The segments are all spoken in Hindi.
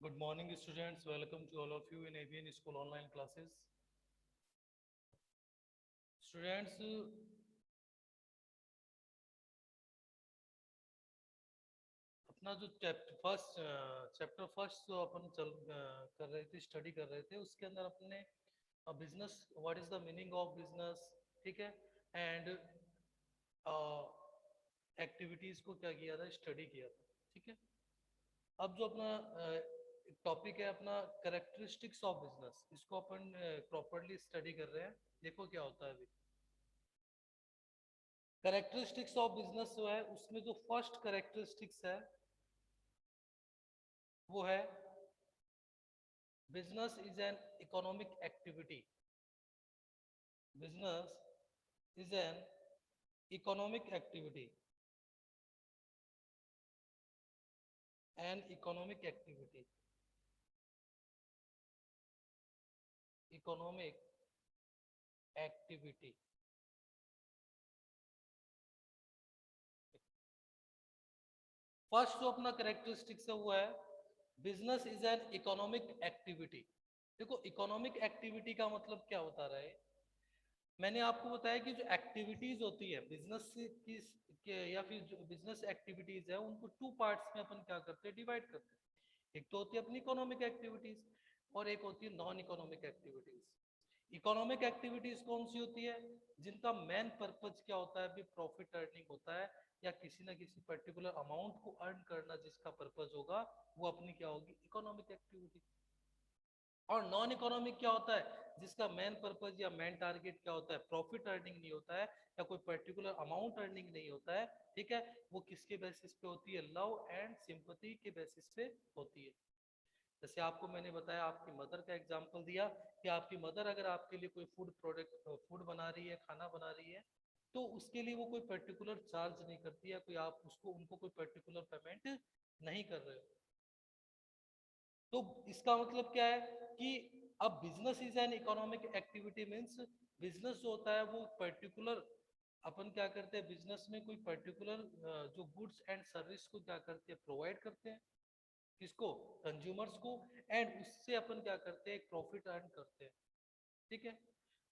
Good morning, students. Welcome to all of you in ABN School online classes. Students, अपना जो चैप्टर फर्स्ट जो अपन कर रहे थे, स्टडी कर रहे थे, उसके अंदर अपने business, what is the meaning of business, ठीक है, एंड एक्टिविटीज को क्या किया था, स्टडी किया था, ठीक है। अब जो अपना टॉपिक है अपना कैरेक्टरिस्टिक्स ऑफ बिजनेस, इसको अपन प्रॉपरली स्टडी कर रहे हैं। देखो क्या होता है अभी। कैरेक्टरिस्टिक्स ऑफ बिजनेस जो है उसमें जो फर्स्ट कैरेक्टरिस्टिक्स है वो है business is an economic activity. Business is an economic activity, N economic activity, economic activity. First जो अपना कैरेक्टरिस्टिक्स है वो है business is an economic activity. देखो इकोनॉमिक एक्टिविटी का मतलब क्या होता रहा है, मैंने आपको बताया कि जो एक्टिविटीज होती है बिजनेस की या फिर जो बिजनेस एक्टिविटीज है उनको टू पार्ट्स में अपन क्या करते हैं, डिवाइड करते हैं। एक तो होती है अपनी इकोनॉमिक एक्टिविटीज और एक होती है non economic activities. Economic activities कौन सी होती है, जिनका मेन पर्पज क्या होता है, अभी प्रॉफिट अर्निंग होता है या किसी ना किसी पर्टिकुलर अमाउंट को अर्न करना जिसका पर्पज होगा, वो अपनी क्या होगी, इकोनॉमिक एक्टिविटी। और नॉन इकोनॉमिक क्या होता है, जिसका मेन पर्पज या मेन टारगेट क्या होता है, प्रॉफिट अर्निंग नहीं होता है या कोई पर्टिकुलर अमाउंट अर्निंग नहीं होता है, ठीक है। वो किसके बेसिस पे होती है, लव एंड सिंपैथी के बेसिस पे होती है। जैसे आपको मैंने बताया, आपकी मदर का एग्जांपल दिया कि आपकी मदर अगर आपके लिए कोई फूड बना रही है, खाना बना रही है, तो उसके लिए वो कोई पर्टिकुलर चार्ज नहीं करती है, कोई आप उसको उनको कोई पर्टिकुलर पेमेंट नहीं कर रहे हो। तो इसका मतलब क्या है कि अब business is an economic activity means business जो होता है वो पर्टिकुलर, अपन क्या करते हैं बिजनेस में कोई पर्टिकुलर जो गुड्स एंड सर्विस को क्या करते हैं, प्रोवाइड करते हैं किसको, कंज्यूमर्स को, एंड उससे अपन क्या करते हैं, एक प्रॉफिट अर्न करते हैं, ठीक है।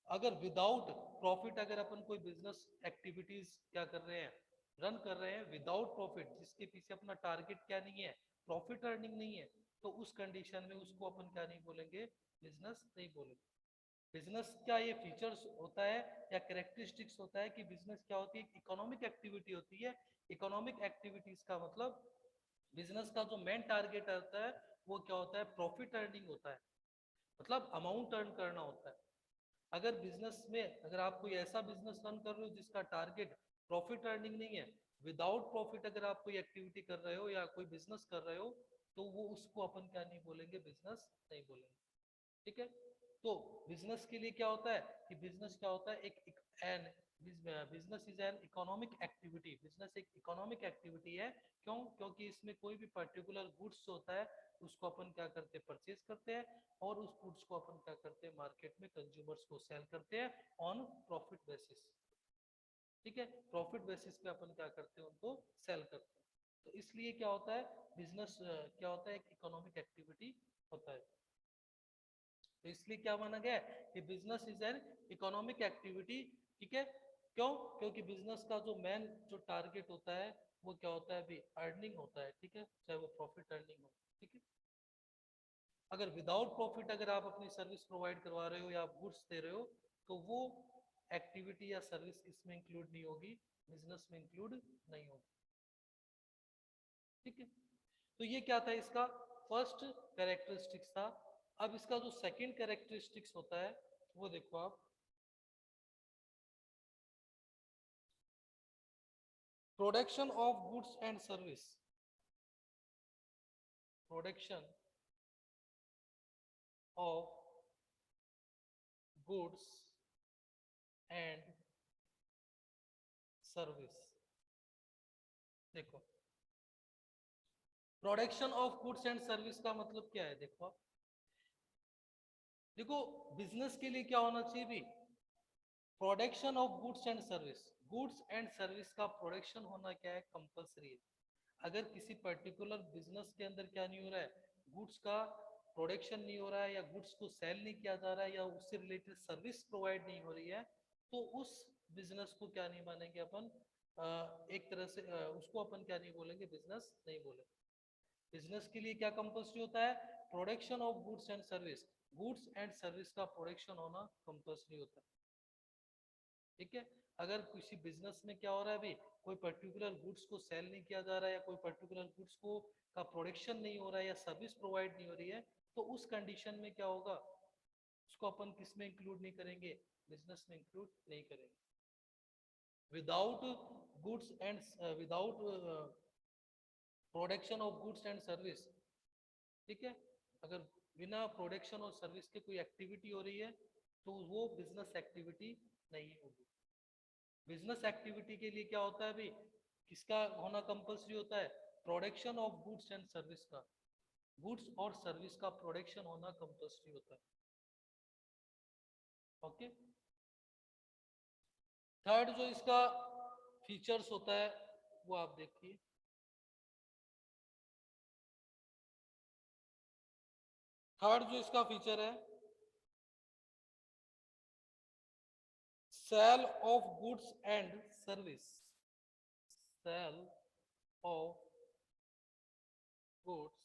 अगर विदाउट प्रॉफिट अगर अपन कोई बिजनेस एक्टिविटीज क्या कर रहे हैं, रन कर रहे हैं विदाउट प्रॉफिट, जिसके पीछे अपना टारगेट क्या नहीं है, प्रॉफिट अर्निंग नहीं है, तो उस कंडीशन में उसको अपन क्या नहीं बोलेंगे, बिजनेस नहीं बोलेंगे। बिजनेस का ये फीचर्स होता है या कैरेक्टरिस्टिक्स होता है कि बिजनेस क्या होती है, इकोनॉमिक एक्टिविटी होती है। इकोनॉमिक एक्टिविटीज का मतलब बिजनेस का जो मेन टारगेट होता है वो क्या होता है, प्रॉफिट अर्निंग होता है, मतलब अमाउंट अर्न करना होता है। अगर बिजनेस में अगर आप कोई ऐसा बिजनेस रन कर रहे हो जिसका टारगेट प्रॉफिट अर्निंग नहीं है, विदाउट प्रॉफिट अगर आप कोई एक्टिविटी कर रहे हो या कोई बिजनेस कर रहे हो, तो वो उसको अपन क्या नहीं बोलेंगे, बिजनेस नहीं बोलेंगे, ठीक है। तो बिजनेस के लिए क्या होता है कि बिजनेस क्या होता है, एक an business is an economic activity. Business एक इकोनॉमिक एक्टिविटी है, क्यों, क्योंकि इसमें कोई भी पर्टिकुलर गुड्स होता है उसको अपन क्या करते हैं, परचेज करते हैं, और उस गुड्स को अपन क्या करते हैं, मार्केट में कंज्यूमर्स को सेल करते हैं ऑन प्रॉफिट बेसिस, ठीक है। प्रॉफिट बेसिस पे अपन क्या करते हैं, उनको सेल करते हैं। तो इसलिए क्या होता है, बिजनेस क्या होता है, एक इकोनॉमिक एक्टिविटी होता है। तो इसलिए क्या माना गया है कि business is an economic activity, ठीक है। क्यों, क्योंकि बिजनेस का जो मेन जो टारगेट होता है वो क्या होता है, अभी अर्निंग होता है, ठीक है, चाहे वो प्रॉफिट अर्निंग हो, ठीक है। अगर विदाउट प्रॉफिट अगर आप अपनी सर्विस प्रोवाइड करवा रहे हो या आप गुड्स दे रहे हो, तो वो एक्टिविटी या सर्विस इसमें इंक्लूड नहीं होगी, बिजनेस में इंक्लूड नहीं होगी, ठीक है। तो ये क्या था, इसका फर्स्ट कैरेक्टरिस्टिक्स था। अब इसका जो सेकंड कैरेक्टरिस्टिक्स होता है वो देखो आप, production of goods and service. Production of goods and service. देखो production of goods and service का मतलब क्या है, देखो आप, देखो बिजनेस के लिए क्या होना चाहिए भी, production of goods and service. Goods and service का प्रोडक्शन होना क्या है, कंपलसरी है। अगर किसी पर्टिकुलर बिजनेस के अंदर क्या नहीं हो रहा है, गुड्स का प्रोडक्शन नहीं हो रहा है या गुड्स को सेल नहीं किया जा रहा है या उससे रिलेटेड सर्विस प्रोवाइड नहीं हो रही है, तो उस बिजनेस को क्या नहीं मानेंगे अपन, एक तरह से उसको अपन क्या नहीं बोलेंगे, बिजनेस नहीं बोलेंगे। बिजनेस के लिए क्या कंपल्सरी होता है, production of goods and service, goods and service का प्रोडक्शन होना कंपल्सरी होता है। ठीक है, अगर किसी बिजनेस में क्या हो रहा है, अभी कोई पर्टिकुलर गुड्स को सेल नहीं किया जा रहा है या कोई पर्टिकुलर गुड्स को का प्रोडक्शन नहीं हो रहा है या सर्विस प्रोवाइड नहीं हो रही है, तो उस कंडीशन में क्या होगा, उसको अपन किस में इंक्लूड नहीं करेंगे, बिजनेस में इंक्लूड नहीं करेंगे। Without goods and without production of goods and service, ठीक है, अगर बिना प्रोडक्शन और सर्विस के कोई एक्टिविटी हो रही है तो वो बिजनेस एक्टिविटी नहीं होगी। बिजनेस एक्टिविटी के लिए क्या होता है अभी, किसका होना कंपल्सरी होता है, production of goods and service का, गुड्स और सर्विस का प्रोडक्शन होना कंपल्सरी होता है। ओके, थर्ड जो इसका फीचर्स होता है वो आप देखिए, थर्ड जो इसका फीचर है, sale of goods and service, sale of goods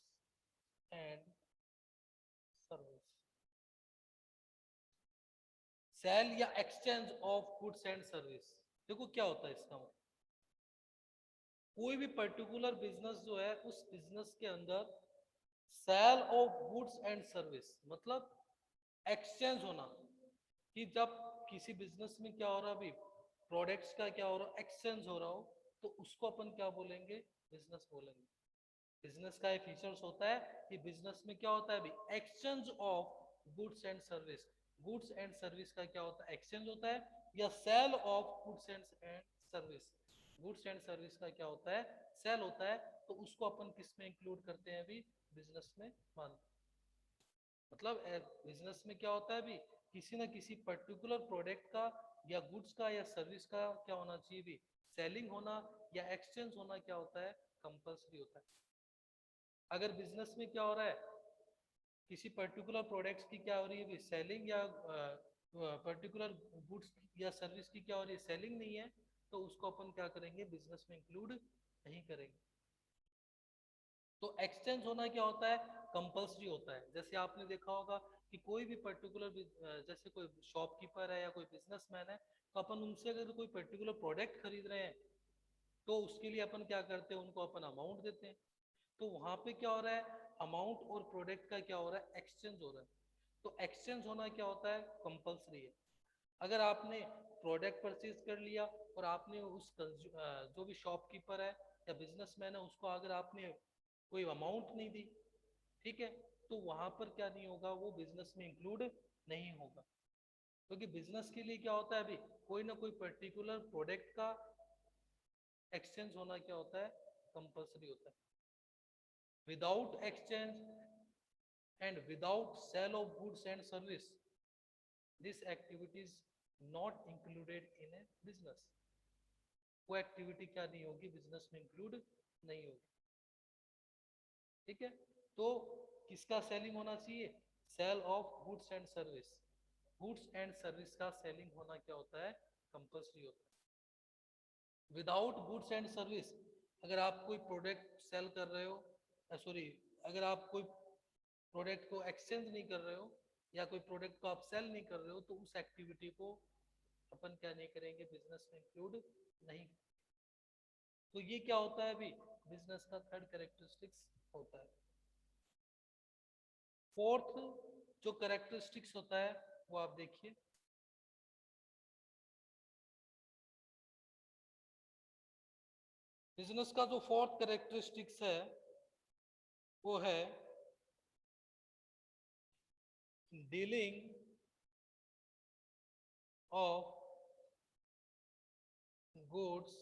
and service, sale या exchange of goods and service. देखो क्या होता है इसका मतलब, कोई भी पर्टिकुलर बिजनेस जो है उस बिजनेस के अंदर sale of goods and service मतलब एक्सचेंज होना, कि जब किसी बिजनेस में क्या हो रहा है अभी, प्रोडक्ट्स का क्या हो रहा है, एक्सचेंज हो रहा हो, तो उसको अपन क्या बोलेंगे, बिजनेस बोलेंगे। बिजनेस का एक फीचर्स होता है कि बिजनेस में क्या होता है अभी, exchange of goods and service, goods and service का क्या होता है, एक्सचेंज होता है, या sale of goods and service, goods and service का क्या होता है, सेल होता है, तो उसको अपन किस में इंक्लूड करते हैं अभी, बिजनेस में मान, मतलब बिजनेस में क्या होता है अभी, किसी ना किसी पर्टिकुलर प्रोडक्ट का या गुड्स का या सर्विस का क्या होना चाहिए भी, सेलिंग होना या एक्सचेंज होना क्या होता है, कंपल्सरी होता है। अगर बिजनेस में क्या हो रहा है, किसी पर्टिकुलर प्रोडक्ट्स की क्या हो रही है सेलिंग, या पर्टिकुलर गुड्स या सर्विस की क्या हो रही है, सेलिंग नहीं है, तो उसको अपन क्या करेंगे, बिजनेस में इंक्लूड नहीं करेंगे। तो एक्सचेंज होना क्या होता है, कंपल्सरी होता है। जैसे आपने देखा होगा कि कोई भी पर्टिकुलर जैसे कोई शॉपकीपर है या कोई बिजनेसमैन है, तो अपन उनसे अगर कोई पर्टिकुलर प्रोडक्ट खरीद रहे हैं, तो उसके लिए अपन क्या करते हैं, उनको अपन अमाउंट देते हैं। तो वहां पे क्या हो रहा है, अमाउंट और प्रोडक्ट का क्या हो रहा है, एक्सचेंज हो रहा है। तो एक्सचेंज होना क्या होता है, कंपल्सरी है। अगर आपने प्रोडक्ट परचेज कर लिया और आपने उस जो भी शॉपकीपर है या बिजनेसमैन है, उसको अगर आपने कोई अमाउंट नहीं दी, ठीक है, तो वहां पर क्या नहीं होगा, वो बिजनेस में इंक्लूड नहीं होगा। क्योंकि बिजनेस के लिए क्या होता है अभी, कोई ना कोई पर्टिकुलर प्रोडक्ट का एक्सचेंज होना क्या होता है, कंपल्सरी होता है। Without exchange and without sale of goods and service, this activity is not included in a business. वो एक्टिविटी क्या नहीं होगी, बिजनेस में इंक्लूड नहीं होगी। ठीक है, तो किसका सेलिंग होना चाहिए, sale of goods and service, goods and service का सेलिंग होना क्या होता है, कंपल्सरी होता है। विदाउट गुड्स एंड सर्विस, अगर आप कोई प्रोडक्ट सेल कर रहे हो, सॉरी, अगर आप कोई प्रोडक्ट को एक्सचेंज नहीं कर रहे हो या कोई प्रोडक्ट को आप सेल नहीं कर रहे हो, तो उस एक्टिविटी को अपन क्या नहीं करेंगे, बिजनेस में इंक्लूड नहीं। तो ये क्या होता है अभी, बिजनेस का थर्ड कैरेक्टरिस्टिक्स होता है। फोर्थ जो कैरेक्टरिस्टिक्स होता है वो आप देखिए, बिजनेस का जो फोर्थ कैरेक्टरिस्टिक्स है वो है dealing of goods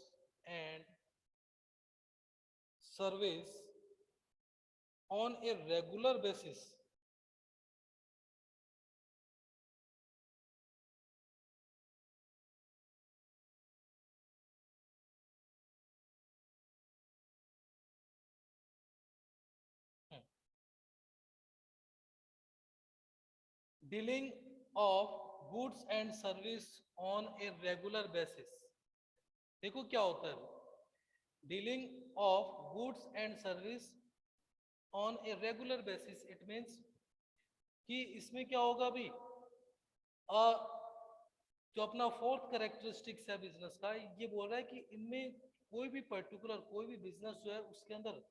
and service on a regular basis dealing of goods and service on a regular basis. देखो क्या होता है dealing of goods and service on a regular basis, it means कि इसमें क्या होगा अभी जो अपना फोर्थ कैरेक्टरिस्टिक्स है बिजनेस का, ये बोल रहा है कि इनमें कोई भी पर्टिकुलर कोई भी बिजनेस जो है उसके अंदर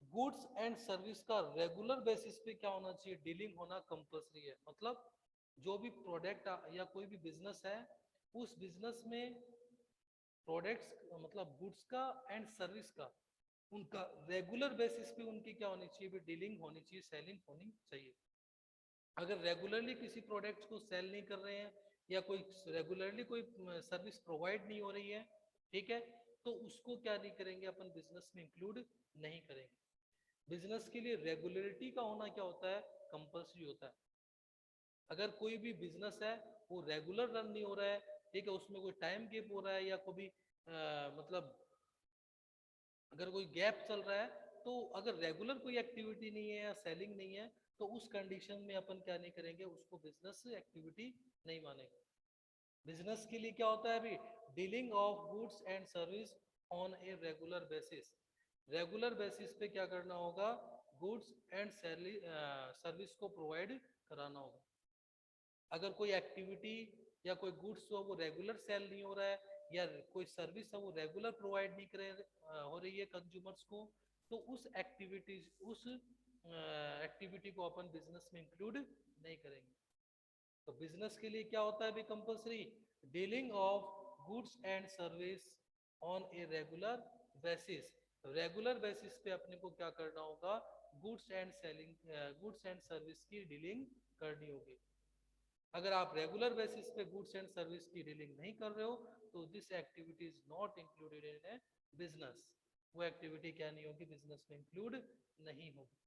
गुड्स एंड सर्विस का रेगुलर बेसिस पे क्या होना चाहिए, डीलिंग होना कंपलसरी है। मतलब जो भी प्रोडक्ट या कोई भी बिजनेस है उस बिजनेस में प्रोडक्ट्स मतलब गुड्स का एंड सर्विस का उनका रेगुलर बेसिस पे उनकी क्या होनी चाहिए, डीलिंग होनी चाहिए, सेलिंग होनी चाहिए। अगर रेगुलरली किसी प्रोडक्ट को सेल नहीं कर रहे हैं या कोई रेगुलरली कोई सर्विस प्रोवाइड नहीं हो रही है, ठीक है, तो उसको क्या नहीं करेंगे अपन बिजनेस में इंक्लूड नहीं करेंगे। बिजनेस के लिए रेगुलरिटी का होना क्या होता है, कंपल्सरी होता है। अगर कोई भी बिजनेस है वो रेगुलर रन नहीं हो रहा है, ठीक है, उसमें कोई टाइम गैप हो रहा है या कोई मतलब अगर कोई गैप चल रहा है, तो अगर रेगुलर कोई एक्टिविटी नहीं है या सेलिंग नहीं है, तो उस कंडीशन में अपन क्या नहीं करेंगे, उसको बिजनेस एक्टिविटी नहीं मानेंगे। बिजनेस के लिए क्या होता है अभी, dealing of goods and service on a regular basis. Regular basis पे क्या करना होगा, गुड्स एंड सर्विस को प्रोवाइड कराना होगा। अगर कोई एक्टिविटी या कोई गुड्स हो रेगुलर सेल नहीं हो रहा है या कोई सर्विस है वो रेगुलर प्रोवाइड नहीं करे हो रही है कंज्यूमर्स को, तो उस एक्टिविटी को अपन बिजनेस में इंक्लूड नहीं करेंगे। तो बिजनेस के लिए क्या होता है अभी compulsory, dealing of goods and service on a regular basis. Regular basis पे अपने को क्या करना होगा, गुड्स एंड सर्विस की डीलिंग करनी होगी। अगर आप रेगुलर बेसिस पे गुड्स एंड सर्विस की डीलिंग नहीं कर रहे हो, तो this activity is not included in a business. वो एक्टिविटी क्या नहीं होगी, बिजनेस में इंक्लूड नहीं होगी।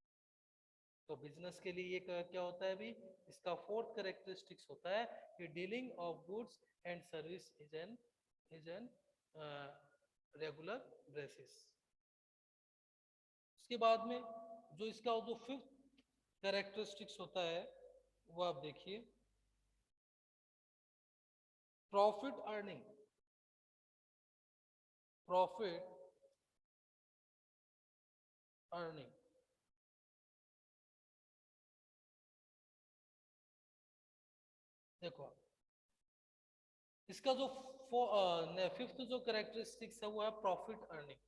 तो बिजनेस के लिए ये क्या होता है अभी, इसका फोर्थ कैरेक्टरिस्टिक्स होता है कि dealing of goods and service is an regular basis. उसके बाद में जो इसका जो फिफ्थ कैरेक्टरिस्टिक्स होता है वो आप देखिए, प्रॉफिट अर्निंग। प्रॉफिट अर्निंग, देखो इसका जो फिफ्थ जो कैरेक्टरिस्टिक्स है वो है profit earning.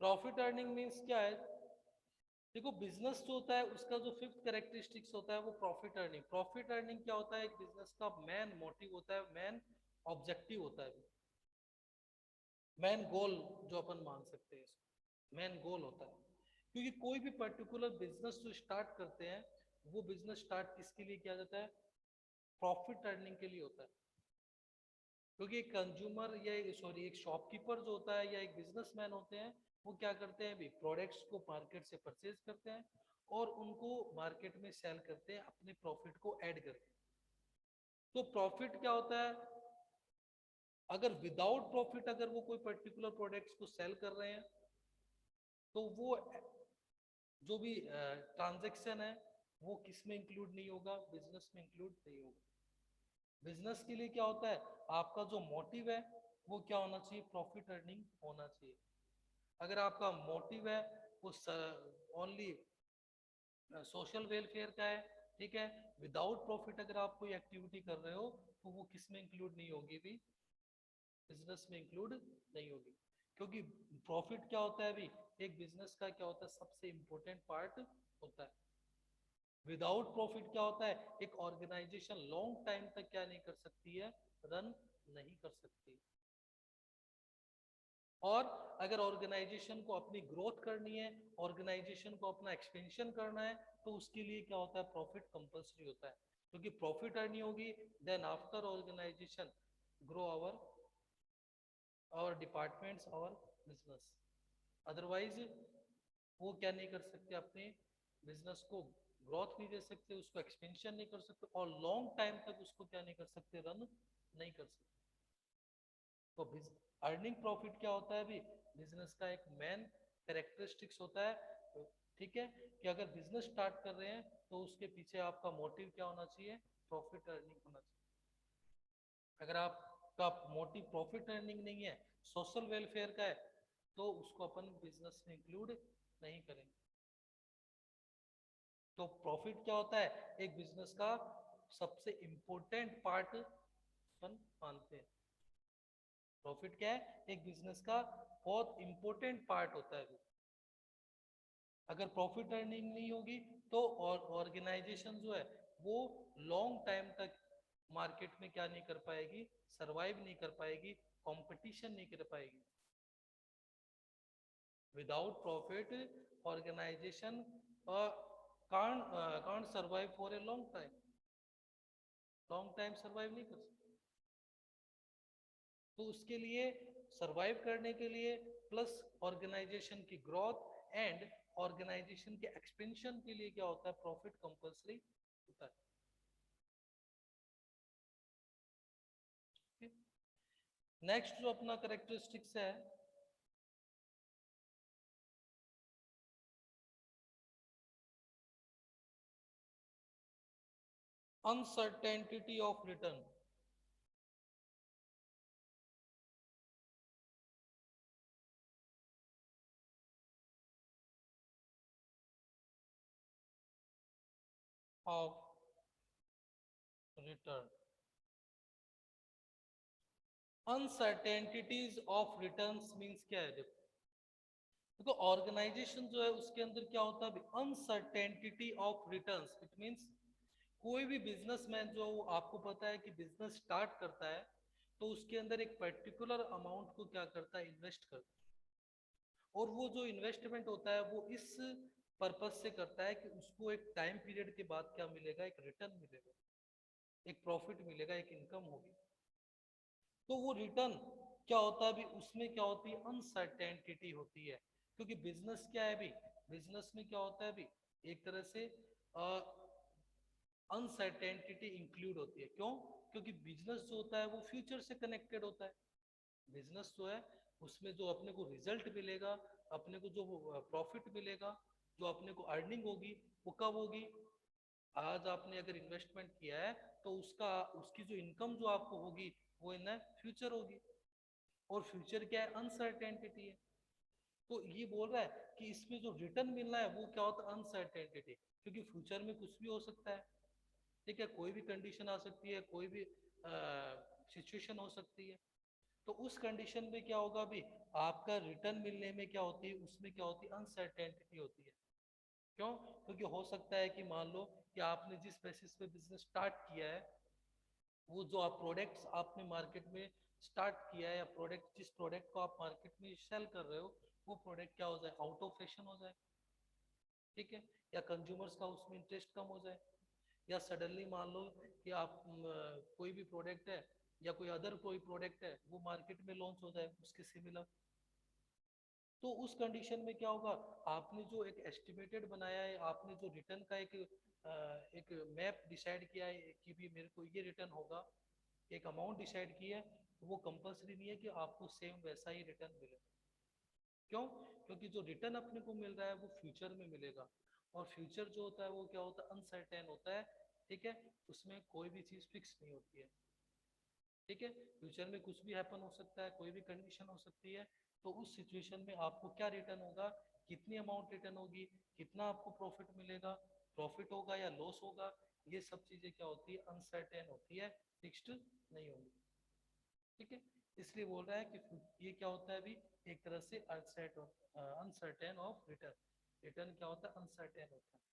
Profit earning means क्या है, देखो बिजनेस जो होता है उसका जो फिफ्थ कैरेक्टरिस्टिक्स होता है वो प्रॉफिट अर्निंग। प्रॉफिट अर्निंग क्या होता है, एक बिजनेस का मेन मोटिव होता है, मेन ऑब्जेक्टिव होता है, मेन गोल जो अपन मान सकते हैं, इसको मेन गोल होता है। क्योंकि कोई भी पर्टिकुलर बिजनेस जो स्टार्ट करते हैं वो बिजनेस स्टार्ट किसके लिए किया जाता है, प्रॉफिट अर्निंग के लिए होता है। क्योंकि एक कंज्यूमर या सॉरी एक शॉपकीपर जो होता है या एक बिजनेसमैन होते हैं, वो क्या करते हैं भी, प्रोडक्ट्स को मार्केट से परचेज करते हैं और उनको मार्केट में सेल करते हैं अपने प्रॉफिट को ऐड करके। तो प्रॉफिट क्या होता है, अगर विदाउट प्रॉफिट अगर वो कोई पर्टिकुलर प्रोडक्ट्स को सेल कर रहे हैं, तो वो जो भी ट्रांजैक्शन है वो किस में इंक्लूड नहीं होगा, बिजनेस में इंक्लूड नहीं होगा। बिजनेस के लिए क्या होता है, आपका जो मोटिव है वो क्या होना चाहिए, प्रॉफिट अर्निंग होना चाहिए। अगर आपका मोटिव है वो ओनली सोशल वेलफेयर का है, ठीक है, विदाउट प्रॉफिट अगर आप कोई एक्टिविटी कर रहे हो, तो वो किस में इंक्लूड नहीं होगी भी, बिजनेस में इंक्लूड नहीं होगी। क्योंकि प्रॉफिट क्या होता है अभी, एक बिजनेस का क्या होता है, सबसे इंपॉर्टेंट पार्ट होता है। विदाउट प्रॉफिट क्या होता है, एक ऑर्गेनाइजेशन लॉन्ग टाइम तक क्या नहीं कर सकती है, रन नहीं कर सकती। और अगर ऑर्गेनाइजेशन को अपनी ग्रोथ करनी है, ऑर्गेनाइजेशन को अपना एक्सपेंशन करना है, तो उसके लिए क्या होता है, प्रॉफिट कंपल्सरी होता है। क्योंकि प्रॉफिट अर्निंग होगी, then after organization grow our departments, our business. Otherwise वो क्या नहीं कर सकते, अपने बिजनेस को ग्रोथ नहीं दे सकते, उसको एक्सपेंशन नहीं कर सकते और लॉन्ग टाइम तक उसको क्या नहीं कर सकते, रन नहीं कर सकते। तो अर्निंग प्रॉफिट क्या होता है अभी, बिजनेस का एक मेन कैरेक्टरिस्टिक्स होता है। तो ठीक है कि अगर बिजनेस स्टार्ट कर रहे हैं तो उसके पीछे आपका मोटिव क्या होना चाहिए, प्रॉफिट अर्निंग होना चाहिए। अगर आपका मोटिव प्रॉफिट अर्निंग नहीं है, सोशल वेलफेयर का है, तो उसको अपन बिजनेस में इंक्लूड नहीं करेंगे। तो प्रॉफिट क्या होता है, एक बिजनेस का सबसे इंपॉर्टेंट पार्ट अपन मानते हैं। प्रॉफिट क्या है, एक बिजनेस का बहुत इंपॉर्टेंट पार्ट होता है। अगर प्रॉफिट अर्निंग नहीं होगी तो ऑर्गेनाइजेशन जो है वो लॉन्ग टाइम तक मार्केट में क्या नहीं कर पाएगी, सरवाइव नहीं कर पाएगी, कंपटीशन नहीं कर पाएगी। Without profit organization can't survive for a long time, long time survive नहीं कर सकते। तो उसके लिए, सरवाइव करने के लिए, प्लस ऑर्गेनाइजेशन की ग्रोथ एंड ऑर्गेनाइजेशन के एक्सपेंशन के लिए क्या होता है, प्रॉफिट कंपल्सरी होता है। नेक्स्ट जो अपना करेक्टरिस्टिक्स है, uncertainty of return. Of return, uncertainties of returns means क्या है? देखो ऑर्गेनाइजेशन जो है उसके अंदर क्या होता है, uncertainty of returns. It means कोई भी बिजनेसमैन जो, आपको पता है कि बिजनेस स्टार्ट करता है तो उसके अंदर एक पर्टिकुलर अमाउंट को क्या करता है, इन्वेस्ट करता है। और वो जो इन्वेस्टमेंट होता है वो इस पर्पज से करता है कि उसको एक टाइम पीरियड के बाद क्या मिलेगा, एक रिटर्न मिलेगा, एक प्रॉफिट मिलेगा, एक इनकम होगी। तो वो रिटर्न क्या होता है, अभी उसमें क्या होती है, अनसर्टेनिटी होती है। क्योंकि बिजनेस क्या है, अभी बिजनेस में क्या होता है, अभी एक तरह से अनसर्टेनिटी इंक्लूड होती है। क्यों? क्योंकि बिजनेस जो होता है वो फ्यूचर से कनेक्टेड होता है। बिजनेस जो है उसमें जो अपने को रिजल्ट मिलेगा, अपने को जो प्रॉफिट मिलेगा, जो अपने को अर्निंग होगी, वो कब होगी? आज आपने अगर इन्वेस्टमेंट किया है तो उसका, उसकी जो इनकम जो आपको होगी वो इन फ्यूचर होगी। और फ्यूचर क्या है, अनसर्टेनिटी है। तो ये बोल रहा है कि इसमें जो रिटर्न मिलना है वो क्या होता है, अनसर्टेनिटी। क्योंकि फ्यूचर में कुछ भी हो सकता है, ठीक है, कोई भी कंडीशन आ सकती है, कोई भी सिचुएशन हो सकती है। तो उस कंडीशन में क्या होगा, अभी आपका रिटर्न मिलने में क्या होती है, उसमें क्या होती है, अनसर्टेनिटी होती है। क्यों? क्योंकि हो सकता है कि मान लो कि आपने जिस बेसिस पे बिजनेस स्टार्ट किया है, वो जो आप प्रोडक्ट्स आपने मार्केट में स्टार्ट किया है, या प्रोडक्ट, जिस प्रोडक्ट को आप मार्केट में सेल कर रहे हो, वो प्रोडक्ट क्या हो जाए, आउट ऑफ फैशन हो जाए, ठीक है, या कंज्यूमर्स का उसमें इंटरेस्ट कम हो जाए, या सडनली मान लो कि आप कोई भी प्रोडक्ट है या कोई अदर कोई प्रोडक्ट है वो मार्केट में लॉन्च हो जाए उसके सिमिलर। तो उस कंडीशन में क्या होगा, आपने जो एक एस्टिमेटेड बनाया है, आपने जो रिटर्न का एक मैप डिसाइड किया है कि भी मेरे को ये रिटर्न होगा, एक अमाउंट डिसाइड की है, तो वो कंपल्सरी नहीं है कि आपको सेम वैसा ही रिटर्न मिले। क्यों? क्योंकि जो रिटर्न अपने को मिल रहा है वो फ्यूचर में मिलेगा, और फ्यूचर जो होता है वो क्या होता है, अनसर्टेन होता है, ठीक है, उसमें कोई भी चीज फिक्स नहीं होती है, ठीक है। फ्यूचर में कुछ भी हैपन हो सकता है, कोई भी कंडीशन हो सकती है। तो उस सिचुएशन में आपको क्या रिटर्न होगा, कितनी अमाउंट रिटर्न होगी, कितना आपको प्रॉफिट मिलेगा, प्रॉफिट होगा या लॉस होगा, ये सब चीजें क्या होती है, अनसर्टेन होती है, फिक्स्ड नहीं होगी, ठीक है। इसलिए बोल रहा है कि ये क्या होता है, अभी एक तरह से अनसर्टेन ऑफ रिटर्न। रिटर्न क्या होता है, अनसर्टेन होता है।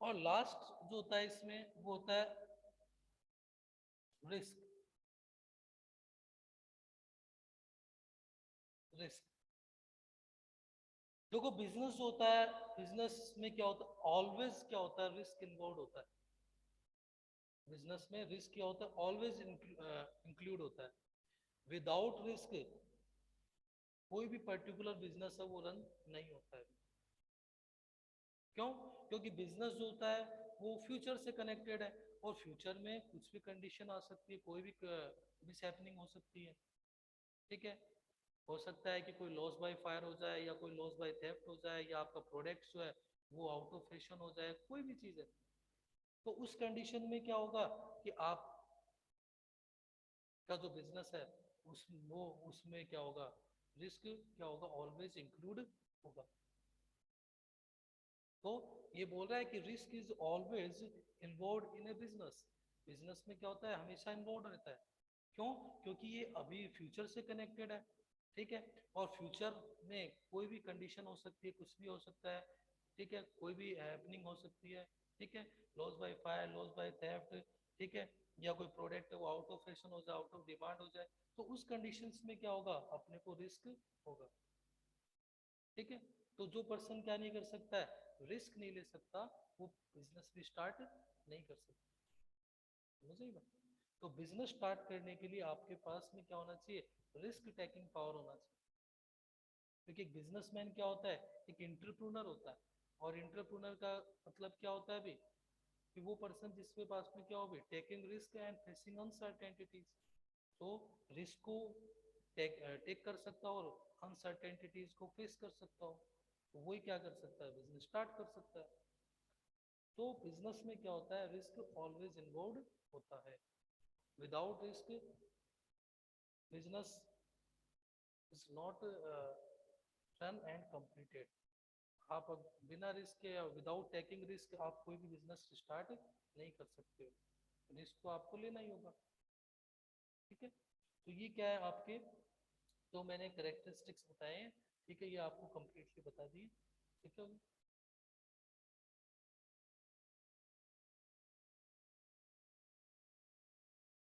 और लास्ट जो होता है इसमें वो होता है रिस्क। रिस्क, देखो बिजनेस जो होता है, बिजनेस में क्या होता है, ऑलवेज क्या होता है, रिस्क इन्वॉल्व होता है। बिजनेस में रिस्क क्या होता है, ऑलवेज इंक्लूड होता है। विदाउट रिस्क कोई भी पर्टिकुलर बिजनेस है वो रन नहीं होता है। क्यों? क्योंकि बिजनेस जो होता है वो फ्यूचर से कनेक्टेड है, और फ्यूचर में कुछ भी कंडीशन आ सकती है, कोई भी मिस हैपनिंग हो सकती है, ठीक है। हो सकता है कि कोई लॉस बाय फायर हो जाए, या कोई लॉस बाय थेफ्ट हो जाए, या आपका प्रोडक्ट जो है वो आउट ऑफ फैशन हो जाए, कोई भी चीज है। तो उस कंडीशन में क्या होगा कि आप का जो बिजनेस है उसमें क्या होगा, रिस्क क्या होगा, ऑलवेज इंक्लूड होगा। तो ये बोल रहा है कि risk is always involve in a business. Business में क्या होता है, हमेशा इन्वॉल्व रहता है। क्यों? क्योंकि ये अभी फ्यूचर से कनेक्टेड है, ठीक है। और फ्यूचर में कोई भी कंडीशन हो सकती है, कुछ भी हो सकता है, ठीक है, कोई भी हैपनिंग हो सकती है, ठीक है, loss by fire, loss by theft, ठीक है, या कोई प्रोडक्ट वो आउट ऑफ फैशन हो जाए, आउट ऑफ डिमांड हो जाए, तो उस कंडीशंस में क्या होगा, अपने को रिस्क होगा, ठीक है। तो जो पर्सन क्या नहीं कर सकता है, रिस्क नहीं ले सकता, वो बिजनेस भी स्टार्ट नहीं कर सकता। समझ बात? तो बिजनेस स्टार्ट करने के लिए आपके पास में क्या होना चाहिए, रिस्क टेकिंग पावर होना चाहिए। क्योंकि एक बिजनेसमैन क्या होता है, एक इंटरप्रूनर होता है। और इंटरप्रूनर का मतलब क्या होता है अभी, कि वो पर्सन जिसके पास में क्या हो भी taking risk and facing uncertainties. तो रिस्क को टेक कर सकता हो और अनसर्टेनिटीज को फेस कर सकता हो, तो वही क्या कर सकता है, बिजनेस स्टार्ट कर सकता है। तो बिजनेस में क्या होता है, रिस्क ऑलवेज इन्वॉल्व होता है। Without risk business is not run and completed. आप बिना रिस्क के या विदाउट टेकिंग रिस्क आप कोई भी बिजनेस स्टार्ट नहीं कर सकते हो, रिस्क तो आपको लेना ही होगा, ठीक है। तो ये क्या है आपके, तो मैंने करेक्टरिस्टिक्स बताए हैं, ठीक है, ये आपको कंप्लीटली बता दिए, ठीक है।